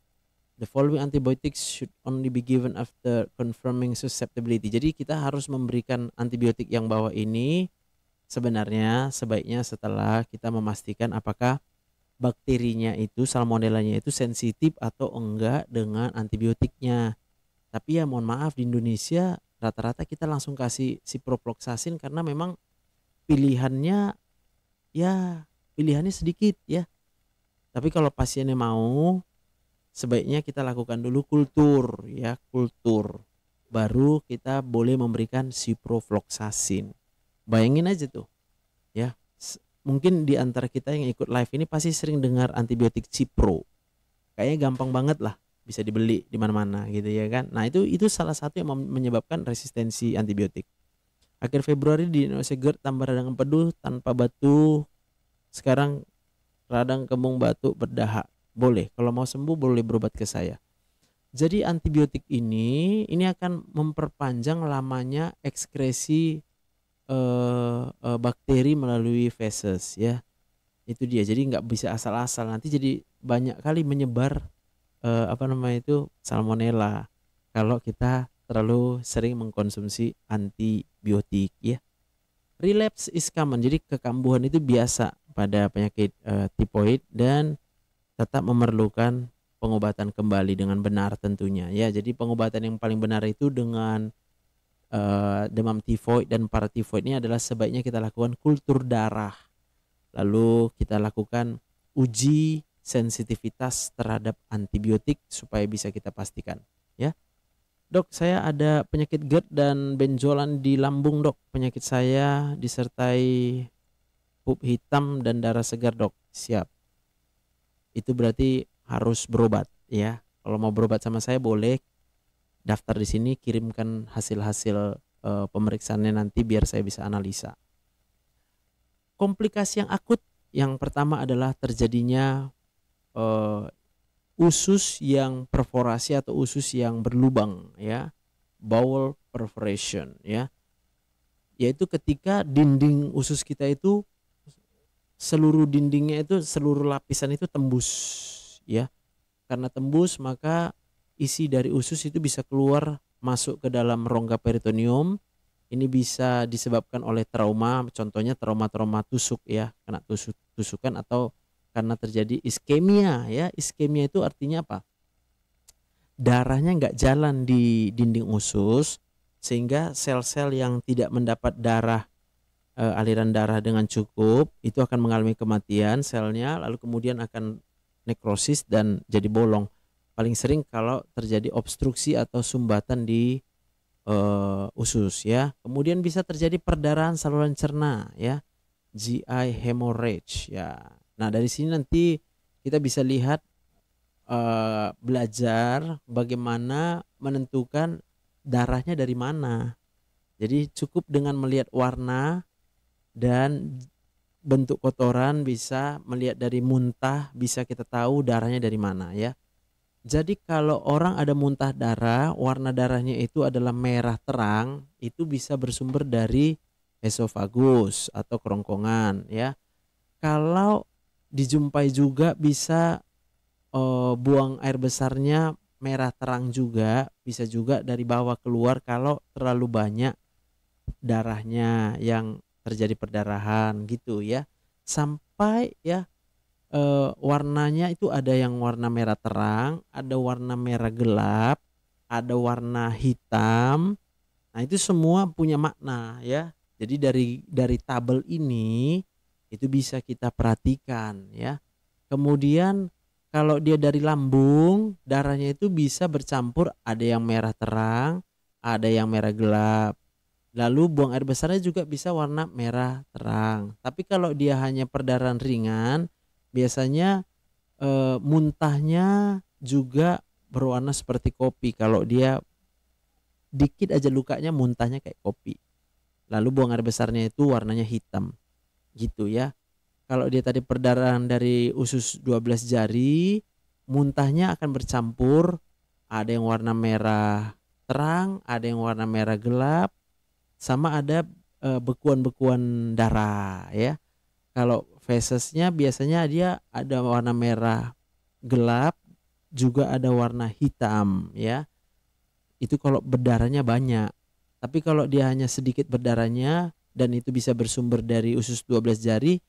The following antibiotics should only be given after confirming susceptibility. Jadi kita harus memberikan antibiotik yang bawah ini sebenarnya sebaiknya setelah kita memastikan apakah bakterinya itu, salmonellanya itu sensitif atau enggak dengan antibiotiknya. Tapi ya mohon maaf, di Indonesia rata-rata kita langsung kasih ciprofloxacin karena memang pilihannya sedikit ya. Tapi kalau pasiennya mau, sebaiknya kita lakukan dulu kultur ya, kultur. Baru kita boleh memberikan ciprofloxacin. Bayangin aja tuh. ya. Mungkin di antara kita yang ikut live ini pasti sering dengar antibiotik Cipro. Kayaknya gampang banget lah, bisa dibeli di mana-mana gitu ya kan. Nah, itu salah satu yang menyebabkan resistensi antibiotik. Akhir Februari di Indonesia GERD tambah radang empedu tanpa batu. Sekarang radang kembung batuk berdahak. Boleh, kalau mau sembuh boleh berobat ke saya. Jadi antibiotik ini akan memperpanjang lamanya ekskresi bakteri melalui feses ya. Itu dia. Jadi nggak bisa asal-asal, nanti jadi banyak kali menyebar salmonella kalau kita terlalu sering mengkonsumsi antibiotik ya. Relapse is common, jadi kekambuhan itu biasa pada penyakit tipoid dan tetap memerlukan pengobatan kembali dengan benar tentunya ya. Jadi pengobatan yang paling benar itu dengan demam tifoid dan paratifoid ini adalah sebaiknya kita lakukan kultur darah. Lalu kita lakukan uji sensitivitas terhadap antibiotik supaya bisa kita pastikan ya. Dok, saya ada penyakit GERD dan benjolan di lambung, dok. Penyakit saya disertai pup hitam dan darah segar, dok. Siap. Itu berarti harus berobat ya. Kalau mau berobat sama saya boleh daftar di sini, kirimkan hasil-hasil pemeriksaannya nanti biar saya bisa analisa. Komplikasi yang akut yang pertama adalah terjadinya usus yang perforasi atau usus yang berlubang ya, bowel perforation ya, yaitu ketika dinding usus kita itu seluruh dindingnya itu, seluruh lapisan itu tembus ya. Karena tembus maka isi dari usus itu bisa keluar masuk ke dalam rongga peritoneum. Ini bisa disebabkan oleh trauma, contohnya trauma tusuk ya, kena tusukan atau karena terjadi iskemia ya. Iskemia itu artinya apa? Darahnya nggak jalan di dinding usus sehingga sel-sel yang tidak mendapat aliran darah dengan cukup itu akan mengalami kematian selnya, lalu kemudian akan nekrosis dan jadi bolong. Paling sering kalau terjadi obstruksi atau sumbatan di usus ya. Kemudian bisa terjadi perdarahan saluran cerna ya, GI hemorrhage ya. Nah, dari sini nanti kita bisa lihat belajar bagaimana menentukan darahnya dari mana. Jadi cukup dengan melihat warna dan bentuk kotoran, bisa melihat dari muntah, bisa kita tahu darahnya dari mana ya. Jadi kalau orang ada muntah darah, warna darahnya itu adalah merah terang, itu bisa bersumber dari esofagus atau kerongkongan ya. Kalau dijumpai juga bisa buang air besarnya merah terang juga, bisa juga dari bawah keluar kalau terlalu banyak darahnya yang terjadi perdarahan gitu ya. Sampai ya warnanya itu ada yang warna merah terang, ada warna merah gelap, ada warna hitam. Nah, itu semua punya makna ya. Jadi dari tabel ini itu bisa kita perhatikan ya. Kemudian kalau dia dari lambung, darahnya itu bisa bercampur, ada yang merah terang, ada yang merah gelap. Lalu buang air besarnya juga bisa warna merah terang. Tapi kalau dia hanya perdarahan ringan, biasanya muntahnya juga berwarna seperti kopi. Kalau dia dikit aja lukanya, muntahnya kayak kopi. Lalu buang air besarnya itu warnanya hitam gitu ya. Kalau dia tadi perdarahan dari usus 12 jari, muntahnya akan bercampur, ada yang warna merah terang, ada yang warna merah gelap, sama ada bekuan-bekuan darah ya. Kalau fesesnya biasanya dia ada warna merah gelap, juga ada warna hitam ya. Itu kalau berdarahnya banyak. Tapi kalau dia hanya sedikit berdarahnya dan itu bisa bersumber dari usus 12 jari,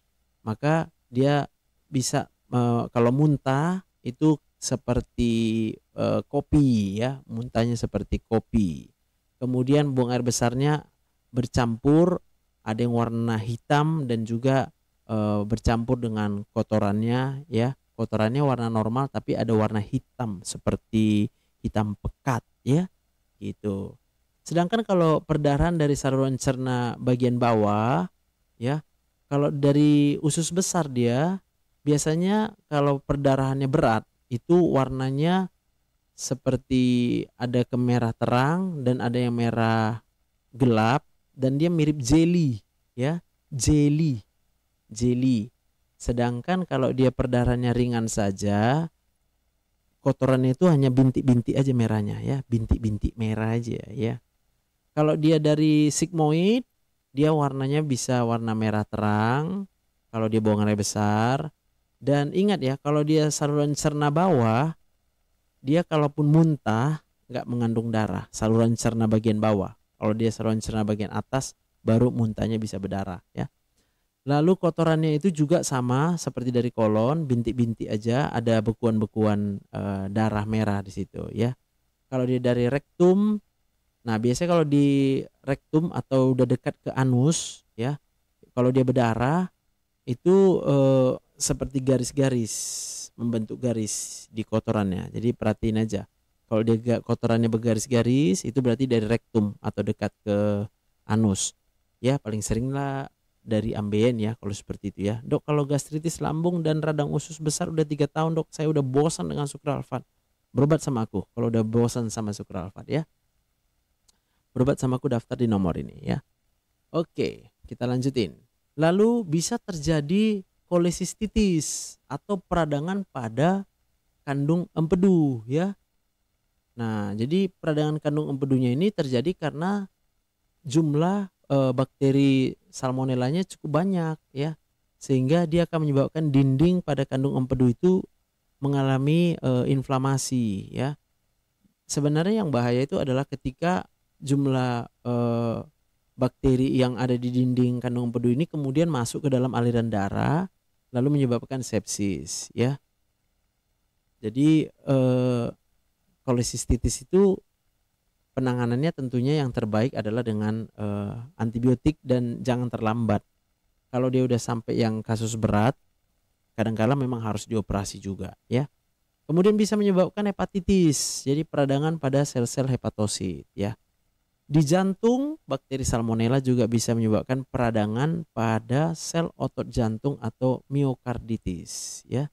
maka dia bisa kalau muntah itu seperti kopi ya, muntahnya seperti kopi. Kemudian buang air besarnya bercampur, ada yang warna hitam dan juga bercampur dengan kotorannya ya. Kotorannya warna normal tapi ada warna hitam seperti hitam pekat ya gitu. Sedangkan kalau perdarahan dari saluran cerna bagian bawah ya, Kalau dari usus besar dia biasanya kalau perdarahannya berat itu warnanya seperti ada kemerah terang dan ada yang merah gelap dan dia mirip jelly ya, jelly, jelly. Sedangkan kalau dia perdarahannya ringan saja, kotorannya itu hanya bintik-bintik aja merahnya ya, bintik-bintik merah aja ya. Kalau dia dari sigmoid, dia warnanya bisa warna merah terang kalau dia buang air besar. Dan ingat ya, kalau dia saluran cerna bawah, dia kalaupun muntah nggak mengandung darah, saluran cerna bagian bawah. Kalau dia saluran cerna bagian atas, baru muntahnya bisa berdarah ya. Lalu kotorannya itu juga sama seperti dari kolon, bintik-bintik aja, ada bekuan-bekuan darah merah di situ ya. Kalau dia dari rektum, nah biasanya kalau di rektum atau udah dekat ke anus ya, kalau dia berdarah itu seperti garis-garis, membentuk garis di kotorannya. Jadi perhatiin aja. Kalau dia kotorannya bergaris-garis itu berarti dari rektum atau dekat ke anus. Ya paling sering lah dari ambeien ya kalau seperti itu ya. Dok, kalau gastritis lambung dan radang usus besar udah 3 tahun dok, saya udah bosan dengan sukralfat. Berobat sama aku kalau udah bosan sama sukralfat ya. Berobat sama aku, daftar di nomor ini ya. Oke, kita lanjutin. Lalu bisa terjadi kolesistitis atau peradangan pada kandung empedu ya. Nah, jadi peradangan kandung empedunya ini terjadi karena jumlah bakteri salmonellanya cukup banyak ya. Sehingga dia akan menyebabkan dinding pada kandung empedu itu mengalami inflamasi ya. Sebenarnya yang bahaya itu adalah ketika jumlah bakteri yang ada di dinding kandung empedu ini kemudian masuk ke dalam aliran darah lalu menyebabkan sepsis ya. Jadi kolesistitis itu penanganannya tentunya yang terbaik adalah dengan antibiotik dan jangan terlambat. Kalau dia udah sampai yang kasus berat, kadang-kala memang harus dioperasi juga ya. Kemudian bisa menyebabkan hepatitis, jadi peradangan pada sel-sel hepatosit ya. Di jantung, bakteri salmonella juga bisa menyebabkan peradangan pada sel otot jantung atau miokarditis ya.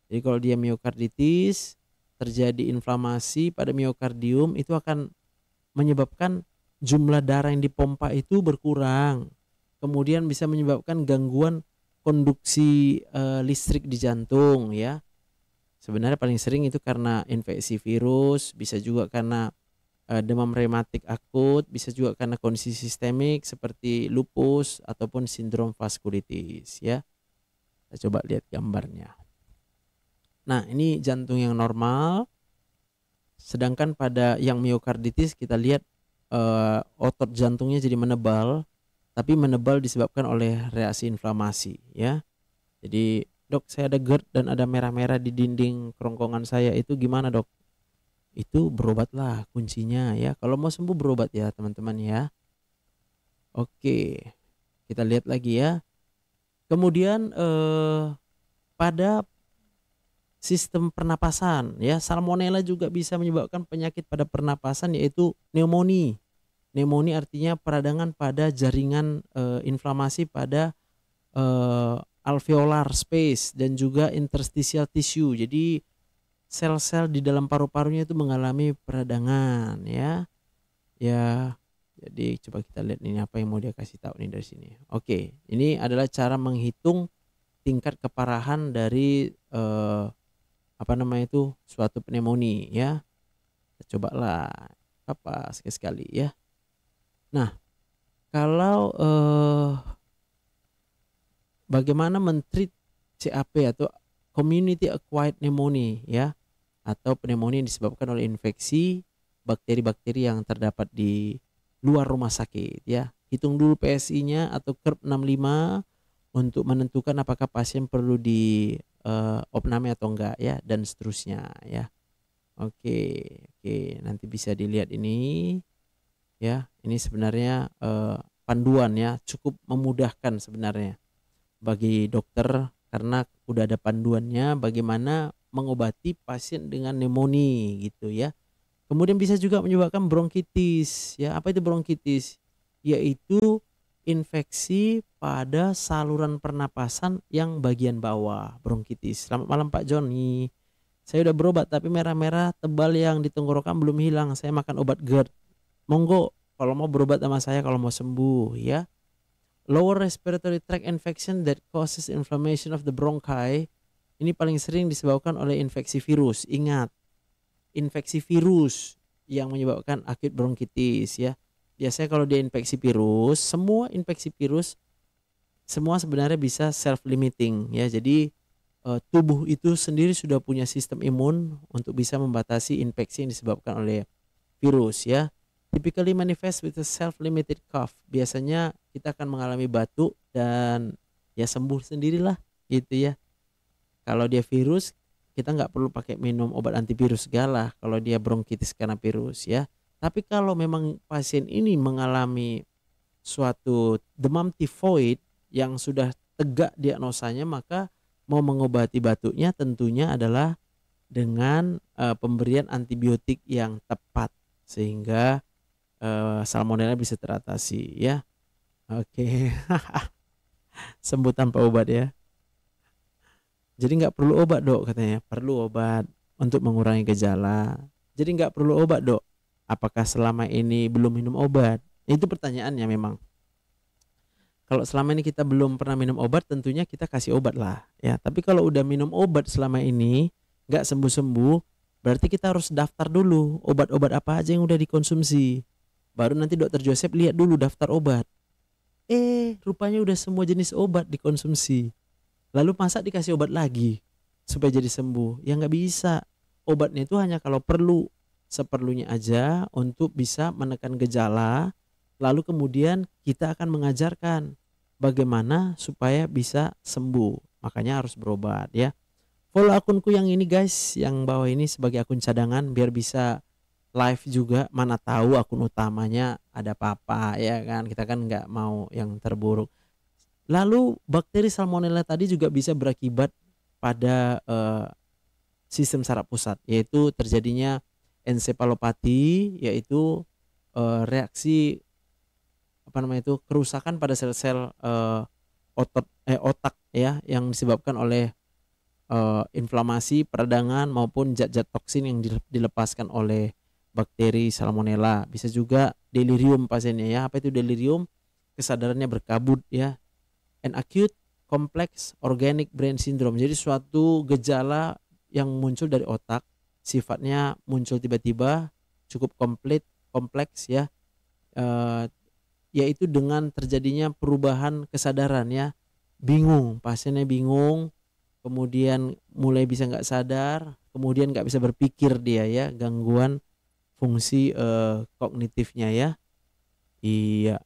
Jadi kalau dia miokarditis, terjadi inflamasi pada miokardium itu akan menyebabkan jumlah darah yang dipompa itu berkurang. Kemudian bisa menyebabkan gangguan konduksi listrik di jantung ya. Sebenarnya paling sering itu karena infeksi virus, bisa juga karena demam rematik akut, bisa juga karena kondisi sistemik seperti lupus ataupun sindrom vaskulitis ya. Kita coba lihat gambarnya. Nah, ini jantung yang normal. Sedangkan pada yang miokarditis kita lihat otot jantungnya jadi menebal, tapi menebal disebabkan oleh reaksi inflamasi ya. Jadi, dok saya ada GERD dan ada merah-merah di dinding kerongkongan saya, itu gimana dok? Itu berobatlah kuncinya ya. Kalau mau sembuh berobat ya teman-teman ya. Oke, kita lihat lagi ya. Kemudian pada sistem pernapasan ya, salmonella juga bisa menyebabkan penyakit pada pernapasan yaitu pneumonia. Pneumonia artinya peradangan pada jaringan inflamasi pada alveolar space dan juga interstitial tissue. Jadi sel-sel di dalam paru-parunya itu mengalami peradangan ya. Ya, jadi coba kita lihat ini apa yang mau dia kasih tahu nih dari sini. Oke, ini adalah cara menghitung tingkat keparahan dari apa namanya itu suatu pneumonia ya. Kita cobalah apa sekali-sekali ya. Nah, kalau bagaimana men-treat CAP atau community acquired pneumonia ya, atau pneumonia yang disebabkan oleh infeksi bakteri-bakteri yang terdapat di luar rumah sakit ya. Hitung dulu PSI-nya atau KERP 65 untuk menentukan apakah pasien perlu di opname atau enggak ya, dan seterusnya ya. Oke, nanti bisa dilihat ini ya. Ini sebenarnya panduan ya, cukup memudahkan sebenarnya bagi dokter karena udah ada panduannya bagaimana mengobati pasien dengan pneumonia gitu ya. Kemudian bisa juga menyebabkan bronkitis ya. Apa itu bronkitis? Yaitu infeksi pada saluran pernapasan yang bagian bawah, bronkitis. Selamat malam Pak Joni. Saya udah berobat tapi merah-merah tebal yang di tenggorokan belum hilang. Saya makan obat GERD. Monggo kalau mau berobat sama saya kalau mau sembuh ya. Lower respiratory tract infection that causes inflammation of the bronchi. Ini paling sering disebabkan oleh infeksi virus. Ingat, infeksi virus yang menyebabkan akut bronkitis ya. Biasanya kalau dia infeksi virus, semua infeksi virus semua sebenarnya bisa self limiting ya. Jadi tubuh itu sendiri sudah punya sistem imun untuk bisa membatasi infeksi yang disebabkan oleh virus ya. Typically manifest with a self limited cough. Biasanya kita akan mengalami batuk dan ya sembuh sendirilah gitu ya. Kalau dia virus, kita nggak perlu pakai minum obat antivirus segala kalau dia bronkitis karena virus ya. Tapi kalau memang pasien ini mengalami suatu demam tifoid yang sudah tegak diagnosanya, maka mau mengobati batuknya tentunya adalah dengan pemberian antibiotik yang tepat sehingga salmonella bisa teratasi ya. Oke. Sembuh tanpa obat ya. Jadi nggak perlu obat dok katanya. Perlu obat untuk mengurangi gejala. Jadi nggak perlu obat dok. Apakah selama ini belum minum obat? Itu pertanyaannya memang. Kalau selama ini kita belum pernah minum obat, tentunya kita kasih obat lah ya. Tapi kalau udah minum obat selama ini nggak sembuh-sembuh, berarti kita harus daftar dulu obat-obat apa aja yang udah dikonsumsi. Baru nanti dokter Joseph lihat dulu daftar obat. Rupanya udah semua jenis obat dikonsumsi. Lalu masa dikasih obat lagi supaya jadi sembuh? Ya nggak bisa. Obatnya itu hanya kalau perlu, seperlunya aja untuk bisa menekan gejala. Lalu kemudian kita akan mengajarkan bagaimana supaya bisa sembuh. Makanya harus berobat ya. Follow akunku yang ini guys, yang bawah ini sebagai akun cadangan biar bisa live juga. Mana tahu akun utamanya ada apa-apa ya kan. Kita kan nggak mau yang terburuk. Lalu bakteri salmonella tadi juga bisa berakibat pada sistem saraf pusat, yaitu terjadinya ensefalopati, yaitu reaksi kerusakan pada sel-sel otak ya yang disebabkan oleh inflamasi, peradangan maupun zat-zat toksin yang dilepaskan oleh bakteri salmonella. Bisa juga delirium pasiennya ya. Apa itu delirium? Kesadarannya berkabut ya. An acute complex organic brain syndrome. Jadi suatu gejala yang muncul dari otak, sifatnya muncul tiba-tiba, cukup kompleks ya. Yaitu dengan terjadinya perubahan kesadaran ya. Bingung, pasiennya bingung, kemudian mulai bisa nggak sadar, kemudian nggak bisa berpikir dia ya, gangguan fungsi kognitifnya ya. Iya.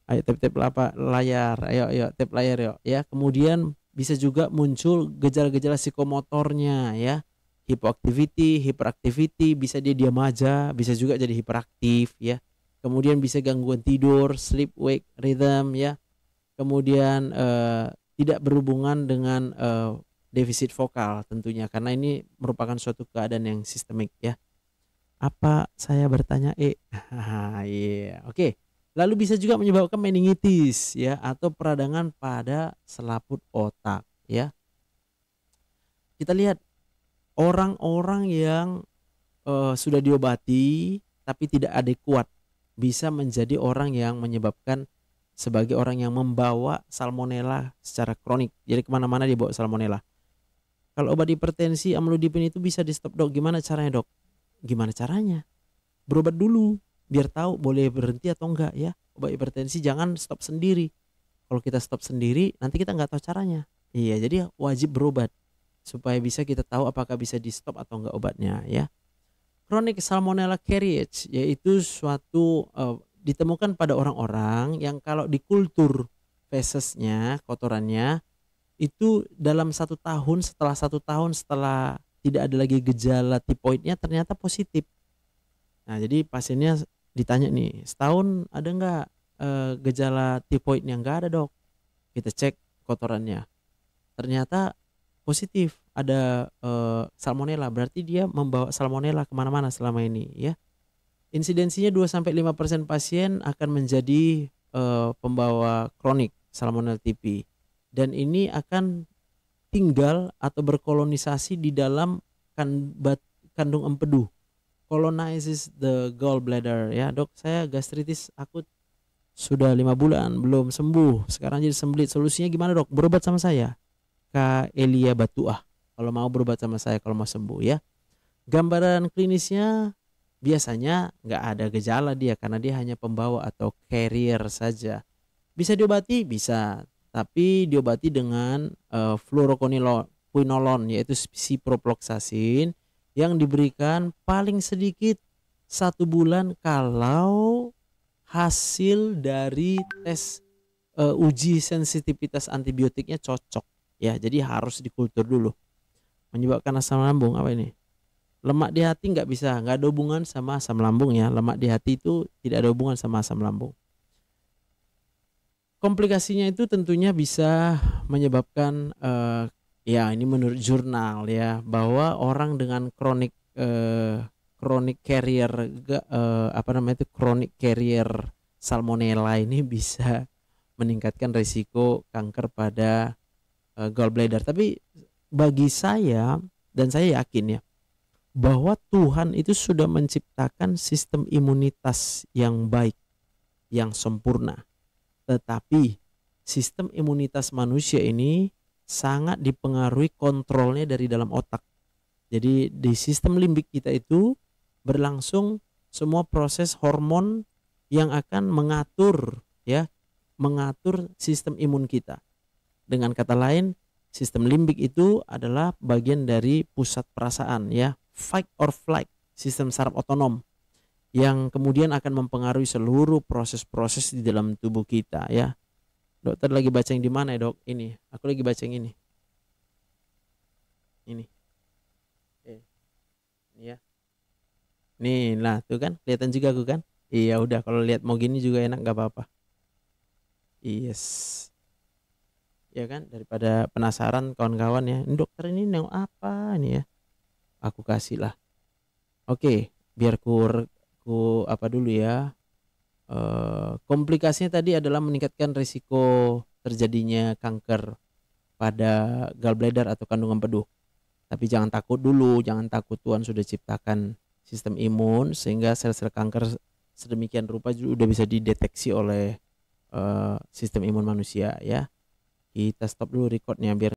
Ayo tap layar, ayo tap layar yuk ya. Kemudian bisa juga muncul gejala-gejala psikomotornya ya, hypoactivity, hyperactivity, bisa dia diam aja, bisa juga jadi hiperaktif ya. Kemudian bisa gangguan tidur, sleep wake rhythm ya. Kemudian tidak berhubungan dengan defisit vokal tentunya, karena ini merupakan suatu keadaan yang sistemik ya. Apa saya bertanya iya oke. Lalu bisa juga menyebabkan meningitis ya atau peradangan pada selaput otak ya. Kita lihat orang-orang yang sudah diobati tapi tidak adekuat bisa menjadi orang yang menyebabkan sebagai orang yang membawa salmonella secara kronik. Jadi kemana-mana dia bawa salmonella. Kalau obat hipertensi amlodipin itu bisa di stop dok. Gimana caranya dok? Gimana caranya? Berobat dulu biar tahu boleh berhenti atau enggak ya. Obat hipertensi jangan stop sendiri. Kalau kita stop sendiri nanti kita nggak tahu caranya. Iya, jadi wajib berobat supaya bisa kita tahu apakah bisa di stop atau enggak obatnya ya. Chronic salmonella carriage yaitu suatu ditemukan pada orang-orang yang kalau di kultur fesesnya, kotorannya itu dalam 1 tahun, setelah 1 tahun setelah tidak ada lagi gejala tipoidnya ternyata positif. Nah jadi pasiennya ditanya nih, setahun ada nggak gejala tipoidnya? Nggak ada dok. Kita cek kotorannya, ternyata positif ada salmonella, berarti dia membawa salmonella kemana-mana selama ini ya. Insidensinya 2-5% pasien akan menjadi pembawa kronik Salmonella typhi, dan ini akan tinggal atau berkolonisasi di dalam kandung empedu. Colonizes the gallbladder. Ya dok, saya gastritis akut sudah 5 bulan belum sembuh, sekarang jadi sembelit, solusinya gimana dok? Berobat sama saya, Kak Elia Batuah, kalau mau berobat sama saya kalau mau sembuh ya. Gambaran klinisnya biasanya nggak ada gejala dia, karena dia hanya pembawa atau carrier saja. Bisa diobati? Bisa, tapi diobati dengan fluoroquinolone, yaitu ciprofloxacin, yang diberikan paling sedikit 1 bulan kalau hasil dari tes uji sensitivitas antibiotiknya cocok ya. Jadi harus dikultur dulu. Menyebabkan asam lambung apa ini? Lemak di hati nggak bisa, nggak ada hubungan sama asam lambung ya. Lemak di hati itu tidak ada hubungan sama asam lambung. Komplikasinya itu tentunya bisa menyebabkan ya ini menurut jurnal ya, bahwa orang dengan chronic carrier chronic carrier salmonella ini bisa meningkatkan risiko kanker pada gallbladder. Tapi bagi saya, dan saya yakin ya, bahwa Tuhan itu sudah menciptakan sistem imunitas yang baik, yang sempurna. Tetapi sistem imunitas manusia ini sangat dipengaruhi kontrolnya dari dalam otak. Jadi di sistem limbik kita itu berlangsung semua proses hormon yang akan mengatur sistem imun kita. Dengan kata lain, sistem limbik itu adalah bagian dari pusat perasaan ya, fight or flight, sistem saraf otonom, yang kemudian akan mempengaruhi seluruh proses-proses di dalam tubuh kita ya. Dokter lagi baca yang di mana ya dok? Ini, aku lagi baca yang ini. Ini ya. Nih, lah tuh kan, kelihatan juga aku kan? Iya udah, kalau lihat mau gini juga enak, nggak apa-apa. Yes. Ya kan, daripada penasaran kawan-kawan ya, ini dokter ini nengok apa nih ya? Aku kasih lah. Oke, biar ku apa dulu ya. Komplikasinya tadi adalah meningkatkan risiko terjadinya kanker pada gallbladder atau kandung empedu. Tapi jangan takut dulu, jangan takut, Tuhan sudah ciptakan sistem imun sehingga sel-sel kanker sedemikian rupa sudah bisa dideteksi oleh sistem imun manusia ya. Kita stop dulu recordnya biar